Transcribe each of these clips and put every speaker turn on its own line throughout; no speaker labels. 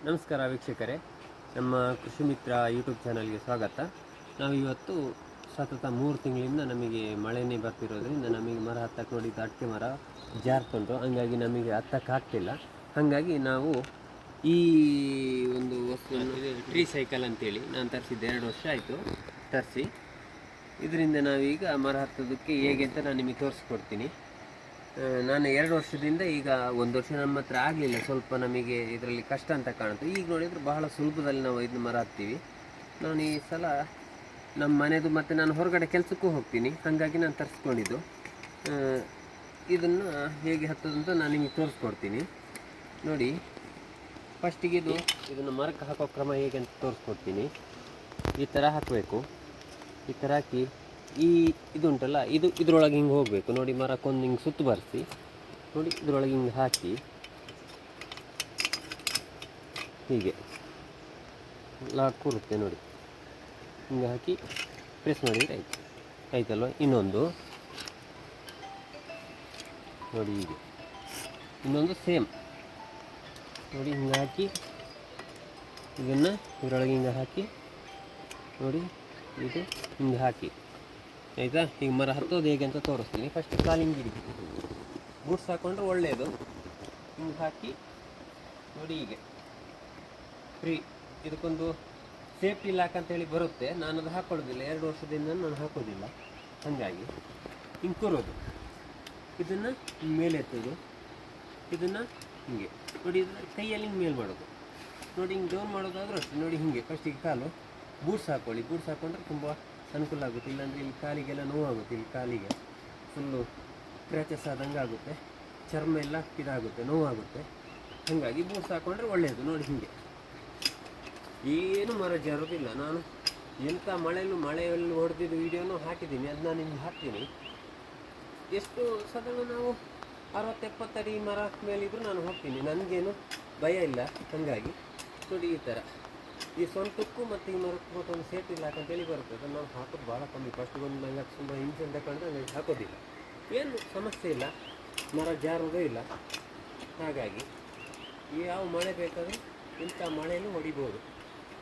ನಮಸ್ಕಾರ ವೀಕ್ಷಕರೇ, ನಮ್ಮ ಕೃಷಿ ಮಿತ್ರ ಯೂಟ್ಯೂಬ್ ಚಾನಲ್ಗೆ ಸ್ವಾಗತ. ನಾವು ಇವತ್ತು ಸತತ 3 ತಿಂಗಳಿಂದ ನಮಗೆ ಮಳೆನೇ ಬರ್ತಿರೋದ್ರಿಂದ ನಮಗೆ ಮರ ಹತ್ತಕ್ಕೆ ನೋಡಿದ್ದು ಅಡಿಕೆ ಮರ ಜಾರ್ತುಂಟು. ಹಂಗಾಗಿ ನಮಗೆ ಹತ್ತಕ್ಕಾಗ್ತಿಲ್ಲ. ಹಾಗಾಗಿ ನಾವು ಈ ಒಂದು ವಸ್ತುವನ್ನು ಟ್ರೀ ಸೈಕಲ್ ಅಂತೇಳಿ ನಾನು ತರಿಸಿದ್ದೆ, 2 ವರ್ಷ ಆಯಿತು ತರಿಸಿ. ಇದರಿಂದ ನಾವೀಗ ಮರ ಹತ್ತೋದಕ್ಕೆ ಹೇಗೆ ಅಂತ ನಾನು ನಿಮಗೆ ತೋರಿಸ್ಕೊಡ್ತೀನಿ. ನಾನು 2 ವರ್ಷದಿಂದ ಈಗ 1 ವರ್ಷ ನಮ್ಮ ಹತ್ರ ಆಗಲಿಲ್ಲ, ಸ್ವಲ್ಪ ನಮಗೆ ಇದರಲ್ಲಿ ಕಷ್ಟ ಅಂತ ಕಾಣುತ್ತೆ. ಈಗ ನೋಡಿದರೆ ಬಹಳ ಸುಲಭದಲ್ಲಿ ನಾವು ಇದನ್ನ ಮರ ಹತ್ತೀವಿ. ನಾನು ಈ ಸಲ ನಮ್ಮ ಮನೆಯದು ಮತ್ತು ನಾನು ಹೊರಗಡೆ ಕೆಲಸಕ್ಕೂ ಹೋಗ್ತೀನಿ, ಹಾಗಾಗಿ ನಾನು ತರಿಸ್ಕೊಂಡಿದ್ದು. ಇದನ್ನು ಹೇಗೆ ಹತ್ತೋದಂತ ನಾನು ನಿಮಗೆ ತೋರಿಸ್ಕೊಡ್ತೀನಿ ನೋಡಿ. ಫಸ್ಟಿಗೆ ಇದನ್ನು ಮರಕ್ಕೆ ಹಾಕೋ ಕ್ರಮ ಹೇಗೆ ಅಂತ ತೋರಿಸ್ಕೊಡ್ತೀನಿ. ಈ ಥರ ಹಾಕಬೇಕು. ಈ ಥರ ಹಾಕಿ ಇದು ಉಂಟಲ್ಲ, ಇದ್ರೊಳಗೆ ಹಿಂಗೆ ಹೋಗಬೇಕು ನೋಡಿ. ಮರಕ್ಕೊಂದು ಹಿಂಗೆ ಸುತ್ತು ಬರೆಸಿ ನೋಡಿ, ಇದ್ರೊಳಗೆ ಹಿಂಗೆ ಹಾಕಿ ಹೀಗೆ ಲಾಕ್ ಕೂರುತ್ತೆ ನೋಡಿ. ಹಿಂಗೆ ಹಾಕಿ ಪ್ರೆಸ್ ಮಾಡಿದರೆ ಆಯ್ತಲ್ವ. ಇನ್ನೊಂದು ನೋಡಿ, ಹೀಗೆ ಇನ್ನೊಂದು ಸೇಮ್ ನೋಡಿ. ಹಿಂಗೆ ಹಾಕಿ ಇದನ್ನು ಇದರೊಳಗೆ ಹಿಂಗೆ ಹಾಕಿ ನೋಡಿ, ಇದು ಹಿಂಗೆ ಹಾಕಿ ಆಯಿತಾ. ಈಗ ಮರ ಹತ್ತೋದು ಹೇಗೆ ಅಂತ ತೋರಿಸ್ತೀನಿ. ಫಸ್ಟ್ ಕಾಲಿಂಗ್ ಹಿಡಿ, ಬೂಟ್ಸ್ ಹಾಕ್ಕೊಂಡ್ರೆ ಒಳ್ಳೆಯದು. ಹಿಂಗೆ ಹಾಕಿ ನೋಡಿ, ಹೀಗೆ ಫ್ರೀ. ಇದಕ್ಕೊಂದು ಸೇಫ್ಟಿ ಲಾಕ್ ಅಂತೇಳಿ ಬರುತ್ತೆ, ನಾನು ಅದು ಹಾಕ್ಕೊಳ್ಳೋದಿಲ್ಲ. 2 ವರ್ಷದಿಂದ ನಾನು ಹಾಕೋದಿಲ್ಲ. ಹಾಗಾಗಿ ಹಿಂಗೆ ಕೂರೋದು, ಇದನ್ನು ಮೇಲೆ ಎತ್ತೋದು, ಇದನ್ನು ಹಿಂಗೆ ನೋಡಿ. ಇದನ್ನು ಕೈಯಲ್ಲಿ ಹಿಂಗೆ ಮೇಲೆ ಮಾಡೋದು ನೋಡಿ. ಹಿಂಗೆ ಡೌನ್ ಮಾಡೋದಾದ್ರೂ ಅಷ್ಟೇ ನೋಡಿ. ಹಿಂಗೆ ಫಸ್ಟಿಗೆ ಕಾಲು ಬೂಟ್ಸ್ ಹಾಕ್ಕೊಳ್ಳಿ. ಬೂಟ್ಸ್ ಹಾಕ್ಕೊಂಡ್ರೆ ತುಂಬ ಅನುಕೂಲ ಆಗುತ್ತೆ. ಇಲ್ಲಾಂದರೆ ಇಲ್ಲಿ ಕಾಲಿಗೆಲ್ಲ ನೋವಾಗುತ್ತೆ. ಇಲ್ಲಿ ಕಾಲಿಗೆ ಫುಲ್ಲು ಕ್ರ್ಯಾಚಸ್ ಆದಂಗೆ ಆಗುತ್ತೆ, ಚರ್ಮ ಎಲ್ಲ ಇದಾಗುತ್ತೆ, ನೋವಾಗುತ್ತೆ. ಹಾಗಾಗಿ ಬೂಟ್ಸ್ ಹಾಕ್ಕೊಂಡ್ರೆ ಒಳ್ಳೆಯದು ನೋಡಿ. ಹಿಂಗೆ ಏನು ಮರ ಜಾರೋದಿಲ್ಲ. ನಾನು ಎಂಥ ಮಳೆಯಲ್ಲಿ ಹೊಡೆದಿದ್ದು ವೀಡಿಯೋನೂ ಹಾಕಿದ್ದೀನಿ, ಅದು ನಾನು ನಿಮ್ಗೆ ಹಾಕ್ತೀನಿ. ಎಷ್ಟು ಸಾಧಾರಣ ನಾವು 60-70 ಅಡಿ ಮರ ಮೇಲಿದ್ದರೂ ನಾನು ಹೋಗ್ತೀನಿ, ನನಗೇನು ಭಯ ಇಲ್ಲ. ಹಾಗಾಗಿ ನೋಡಿ, ಈ ಥರ ಈ ಸೊಂಟಕ್ಕೂ ಮತ್ತು ಈ ಮರಕ್ಕೂ ಮತ್ತೊಂದು ಸೇಫ್ಟಿ ಲಾಕ್ ಅಂತೇಳಿ ಬರುತ್ತೆ. ಅದನ್ನು ನಾವು ಹಾಕೋದು ಭಾಳ ಕಮ್ಮಿ. ಫಸ್ಟಿಗೊಂದು ನಂಗೆ ತುಂಬ ಹಿಂಸೆ ಅಂತ ಕಂಡ್ರೆ ನನಗೆ ಹಾಕೋದಿಲ್ಲ. ಏನು ಸಮಸ್ಯೆ ಇಲ್ಲ, ಮರ ಜಾರೋದೇ ಇಲ್ಲ. ಹಾಗಾಗಿ ಯಾವ ಮಳೆ ಬೇಕಾದರೂ ಇಂಥ ಮಳೆಯಲ್ಲೂ ಹೊಡಿಬೋದು.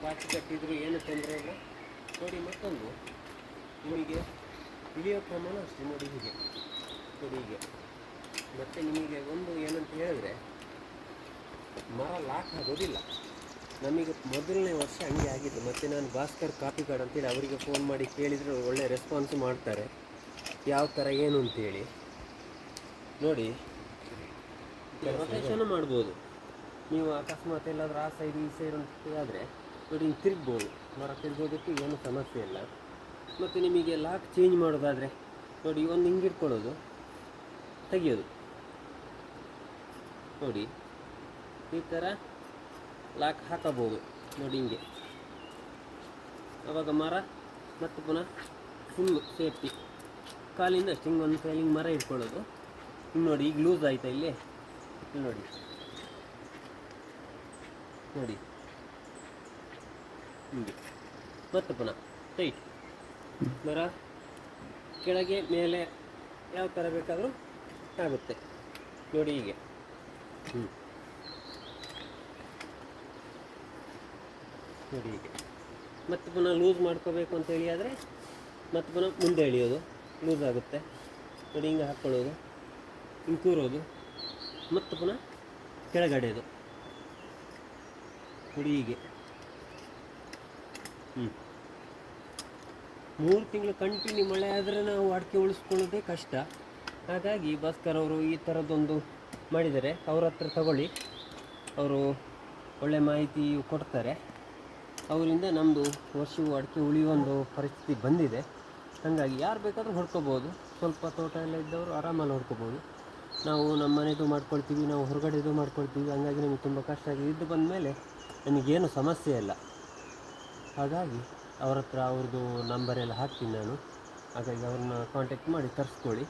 ಪಾಚಿ ಕಟ್ಟಿದ್ರು ಏನು ತೊಂದರೆ ಇಲ್ಲ ನೋಡಿ. ಮತ್ತೊಂದು ನಿಮಗೆ ಇಳಿಯೋ ಕ್ರಮನೂ ಅಷ್ಟೇ ನೋಡಿ. ಹೀಗೆ ನೋಡಿ, ಹೀಗೆ. ಮತ್ತು ನಿಮಗೆ ಒಂದು ಏನಂತ ಹೇಳಿದ್ರೆ, ಮರ ಲಾಕ್ ಆಗೋದಿಲ್ಲ. ನಮಗೆ ಮೊದಲನೇ ವರ್ಷ ಹಂಗೆ ಆಗಿದ್ದು. ಮತ್ತು ನಾನು ಭಾಸ್ಕರ್ ಕಾಪಿ ಕಾರ್ಡ್ ಅಂತೇಳಿ ಅವರಿಗೆ ಫೋನ್ ಮಾಡಿ ಕೇಳಿದರೆ ಒಳ್ಳೆ ರೆಸ್ಪಾನ್ಸು ಮಾಡ್ತಾರೆ, ಯಾವ ಥರ ಏನು ಅಂತೇಳಿ ನೋಡಿ. ರೊಟೇಷನ್ನು ಮಾಡ್ಬೋದು ನೀವು. ಅಕಸ್ಮಾತ್ ಎಲ್ಲಾದರೂ ಆ ಸೈಡ್ ಈ ಸೈಡ್ ಅಂತ ಆದರೆ ನೋಡಿ, ಹಿಂಗೆ ತಿರುಗ್ಬೋದು. ಮರ ತಿರ್ಗೋದಕ್ಕೆ ಏನು ಸಮಸ್ಯೆ ಇಲ್ಲ. ಮತ್ತು ನಿಮಗೆ ಲಾಕ್ ಚೇಂಜ್ ಮಾಡೋದಾದರೆ ನೋಡಿ, ಒಂದು ಹಿಂಗೆ ಇಟ್ಕೊಳ್ಳೋದು, ತೆಗಿಯೋದು ನೋಡಿ. ಈ ಥರ ಲಾಕ್ ಹಾಕಬಹುದು ನೋಡಿ, ಹಿಂಗೆ. ಆವಾಗ ಮರ ಮತ್ತು ಪುನಃ ಫುಲ್ಲು ಸೇಫ್ಟಿ. ಕಾಲಿಂದ ಅಷ್ಟು ಹಿಂಗೆ ಒಂದು ಸೈಡ್ ಹಿಂಗೆ ಮರ ಇಟ್ಕೊಳ್ಳೋದು. ಹಿಂಗೆ ನೋಡಿ, ಈಗ ಲೂಸ್ ಆಯಿತಾ ಇಲ್ಲಿ ನೋಡಿ. ನೋಡಿ ಹಿಂಗೆ. ಮತ್ತು ಪುನಃ ಟೈಟ್. ಮರ ಕೆಳಗೆ ಮೇಲೆ ಯಾವ ಥರ ಬೇಕಾದರೂ ಆಗುತ್ತೆ ನೋಡಿ. ಹೀಗೆ ನೋಡಿ, ಹೀಗೆ. ಮತ್ತು ಪುನಃ ಲೂಸ್ ಮಾಡ್ಕೋಬೇಕು ಅಂತೇಳಿ ಆದರೆ ಮತ್ತು ಪುನಃ ಮುಂದೆ ಎಳೆಯೋದು, ಲೂಸ್ ಆಗುತ್ತೆ ನೋಡಿ. ಹಿಂಗೆ ಹಾಕ್ಕೊಳ್ಳೋದು, ಹಿಂಗೆ ಕೂರೋದು, ಮತ್ತು ಪುನಃ ಕೆಳಗಡೆಯೋದು ನೋಡಿ. ಹೀಗೆ 3 ತಿಂಗಳು ಕಂಟಿನ್ಯೂ ಮಳೆ ಆದರೆ ನಾವು ಅಡಿಕೆ ಉಳಿಸ್ಕೊಳ್ಳೋದೇ ಕಷ್ಟ. ಹಾಗಾಗಿ ಭಾಸ್ಕರ್ ಅವರು ಈ ಥರದ್ದೊಂದು ಮಾಡಿದ್ದಾರೆ. ಅವ್ರ ಹತ್ರ ತಗೊಳ್ಳಿ, ಅವರು ಒಳ್ಳೆ ಮಾಹಿತಿ ಕೊಡ್ತಾರೆ. ಅವರಿಂದ ನಮ್ಮದು ವರ್ಷವೂ ಅಡಿಕೆ ಉಳಿಯುವ ಪರಿಸ್ಥಿತಿ ಬಂದಿದೆ. ಹಾಗಾಗಿ ಯಾರು ಬೇಕಾದರೂ ಹೊಡ್ಕೋಬೋದು. ಸ್ವಲ್ಪ ತೋಟ ಎಲ್ಲ ಇದ್ದವರು ಆರಾಮಲ್ಲಿ ಹೊಡ್ಕೋಬೋದು. ನಾವು ನಮ್ಮ ಮನೆಯದು ಮಾಡ್ಕೊಳ್ತೀವಿ, ನಾವು ಹೊರಗಡೆದು ಮಾಡ್ಕೊಳ್ತೀವಿ. ಹಾಗಾಗಿ ನಮಗೆ ತುಂಬ ಕಷ್ಟ ಆಗಿದೆ. ಇದು ಬಂದ ಮೇಲೆ ನಮಗೇನು ಸಮಸ್ಯೆ ಇಲ್ಲ. ಹಾಗಾಗಿ ಅವ್ರ ಹತ್ರ ಅವ್ರದ್ದು ನಂಬರೆಲ್ಲ ಹಾಕ್ತೀನಿ ನಾನು. ಹಾಗಾಗಿ ಅವ್ರನ್ನ ಕಾಂಟ್ಯಾಕ್ಟ್ ಮಾಡಿ ತರಿಸ್ಕೊಳ್ಳಿ.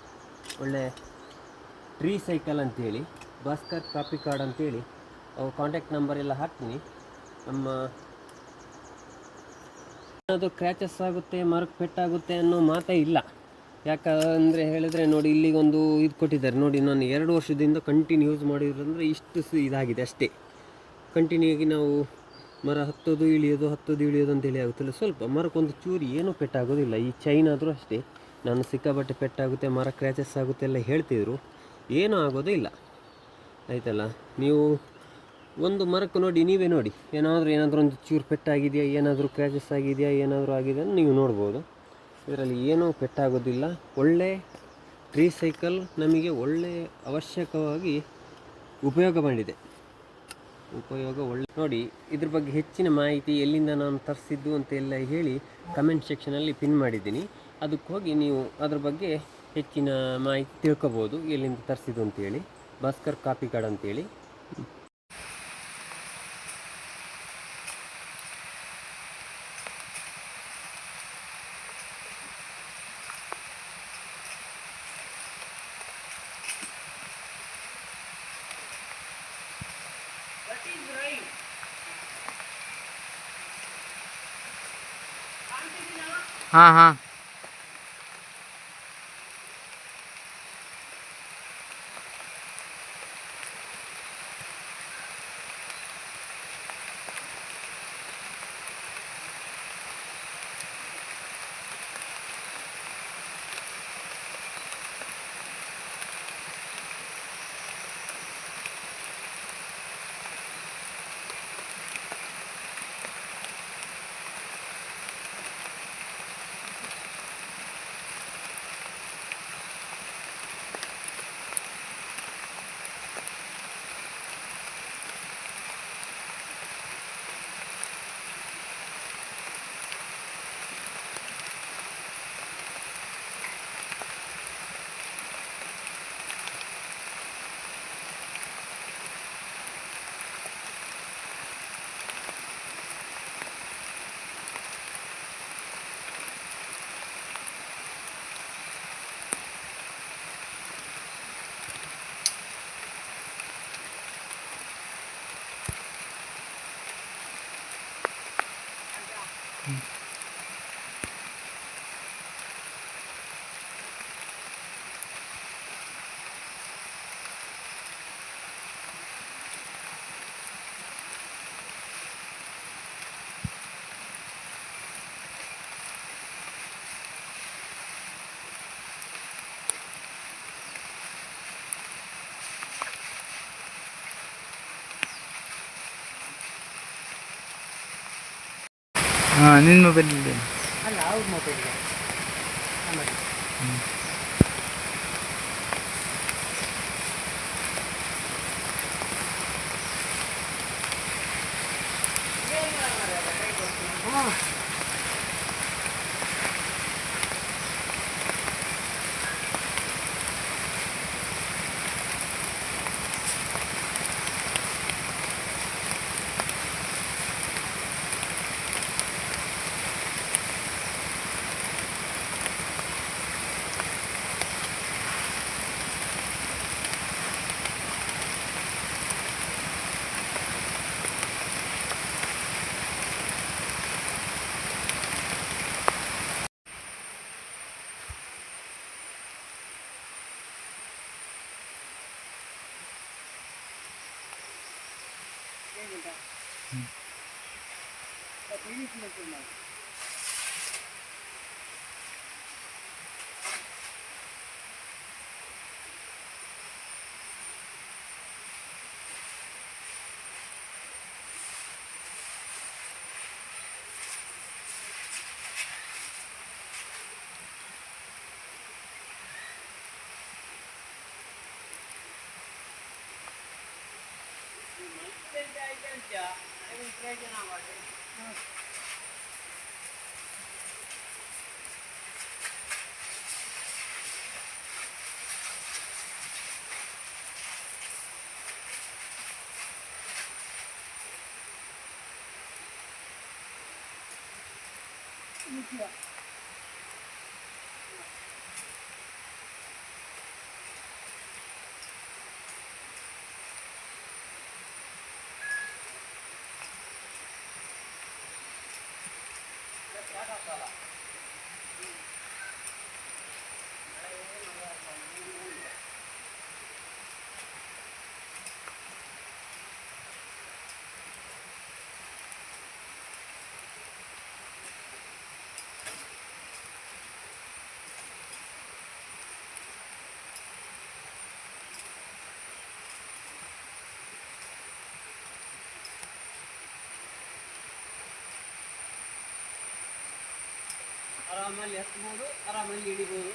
ಒಳ್ಳೆ ಟ್ರೀ ಸೈಕಲ್ ಅಂತೇಳಿ, ಭಾಸ್ಕರ್ ಕಾಪಿ ಕಾರ್ಡ್ ಅಂತೇಳಿ ಅವ್ರ ಕಾಂಟ್ಯಾಕ್ಟ್ ನಂಬರೆಲ್ಲ ಹಾಕ್ತೀನಿ. ನಮ್ಮ ಅದು ಕ್ರ್ಯಾಚಸ್ ಆಗುತ್ತೆ, ಮರಕ್ಕೆ ಪೆಟ್ಟಾಗುತ್ತೆ ಅನ್ನೋ ಮಾತೇ ಇಲ್ಲ. ಯಾಕಂದರೆ ಹೇಳಿದ್ರೆ ನೋಡಿ, ಇಲ್ಲಿಗೊಂದು ಇದು ಕೊಟ್ಟಿದ್ದಾರೆ ನೋಡಿ. ನಾನು 2 ವರ್ಷದಿಂದ ಕಂಟಿನ್ಯೂ ಯೂಸ್ ಮಾಡಿದ್ರಂದರೆ ಇಷ್ಟು ಇದಾಗಿದೆ ಅಷ್ಟೇ. ಕಂಟಿನ್ಯೂ ಆಗಿ ನಾವು ಮರ ಹತ್ತೋದು ಇಳಿಯೋದು ಅಂತೇಳಿ ಆಗುತ್ತಿಲ್ಲ. ಸ್ವಲ್ಪ ಮರಕ್ಕೊಂದು ಚೂರಿ ಏನೂ ಪೆಟ್ಟಾಗೋದಿಲ್ಲ. ಈ ಚೈನ್ ಆದರೂ ಅಷ್ಟೇ, ನಾನು ಸಿಕ್ಕಾಪಟ್ಟೆ ಪೆಟ್ಟಾಗುತ್ತೆ, ಮರ ಕ್ರ್ಯಾಚಸ್ ಆಗುತ್ತೆ ಎಲ್ಲ ಹೇಳ್ತಿದ್ರು, ಏನೂ ಆಗೋದು ಇಲ್ಲ. ಆಯ್ತಲ್ಲ, ನೀವು ಒಂದು ಮರಕ್ಕೆ ನೋಡಿ, ನೀವೇ ನೋಡಿ, ಏನಾದರೂ ಒಂದು ಚೂರು ಪೆಟ್ಟಾಗಿದೆಯಾ, ಏನಾದರೂ ಕ್ರ್ಯಾಚಸ್ ಆಗಿದೆಯಾ, ಏನಾದರೂ ಆಗಿದೆ ಅಂತ ನೀವು ನೋಡ್ಬೋದು. ಇದರಲ್ಲಿ ಏನೂ ಪೆಟ್ಟಾಗೋದಿಲ್ಲ. ಒಳ್ಳೆ ಟ್ರೀ ಸೈಕಲ್ ನಮಗೆ ಒಳ್ಳೆ ಅವಶ್ಯಕವಾಗಿ ಉಪಯೋಗ ಮಾಡಿದೆ. ಒಳ್ಳೆ ನೋಡಿ. ಇದ್ರ ಬಗ್ಗೆ ಹೆಚ್ಚಿನ ಮಾಹಿತಿ ಎಲ್ಲಿಂದ ನಾನು ತರಿಸಿದ್ದು ಅಂತೆಲ್ಲ ಹೇಳಿ ಕಮೆಂಟ್ ಸೆಕ್ಷನಲ್ಲಿ ಪಿನ್ ಮಾಡಿದ್ದೀನಿ. ಅದಕ್ಕೆ ಹೋಗಿ ನೀವು ಅದ್ರ ಬಗ್ಗೆ ಹೆಚ್ಚಿನ ಮಾಹಿತಿ ತಿಳ್ಕೊಬೋದು, ಎಲ್ಲಿಂದ ತರಿಸಿದ್ದು ಅಂತೇಳಿ. ಭಾಸ್ಕರ್ ಕಾಪಿ ಕಾರ್ಡ್ ಅಂತೇಳಿ.
हाँ हाँ हाँ ನಿನ್ನ ಮೊಬೈಲ್ ಅಲ್ಲ, ಅವ್ರ ಮೊಬೈಲ್.
ಆರಾಮಲ್ಲಿ ಹತ್ಬೋದು, ಆರಾಮಲ್ಲಿ ಇಳಿಬೋದು.